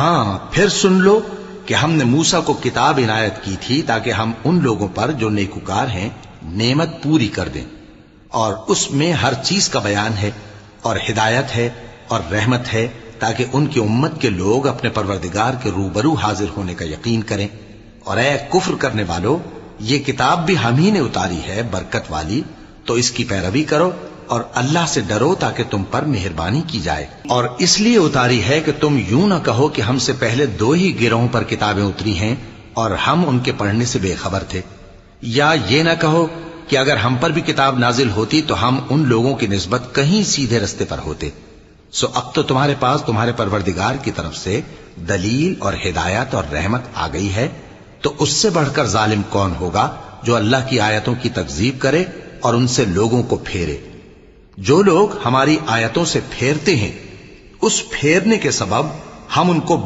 ہاں پھر سن لو کہ ہم نے موسیٰ کو کتاب عنایت کی تھی تاکہ ہم ان لوگوں پر جو نیکوکار ہیں نعمت پوری کر دیں، اور اس میں ہر چیز کا بیان ہے اور ہدایت ہے اور رحمت ہے، تاکہ ان کی امت کے لوگ اپنے پروردگار کے روبرو حاضر ہونے کا یقین کریں۔ اور اے کفر کرنے والو، یہ کتاب بھی ہم ہی نے اتاری ہے برکت والی، تو اس کی پیروی کرو اور اللہ سے ڈرو تاکہ تم پر مہربانی کی جائے۔ اور اس لیے اتاری ہے کہ تم یوں نہ کہو کہ ہم سے پہلے 2 ہی گروہوں پر کتابیں اتری ہیں اور ہم ان کے پڑھنے سے بے خبر تھے، یا یہ نہ کہو کہ اگر ہم پر بھی کتاب نازل ہوتی تو ہم ان لوگوں کی نسبت کہیں سیدھے رستے پر ہوتے۔ سو اب تو تمہارے پاس تمہارے پروردگار کی طرف سے دلیل اور ہدایت اور رحمت آ گئی ہے، تو اس سے بڑھ کر ظالم کون ہوگا جو اللہ کی آیتوں کی تکذیب کرے اور ان سے لوگوں کو پھیرے۔ جو لوگ ہماری آیتوں سے پھیرتے ہیں، اس پھیرنے کے سبب ہم ان کو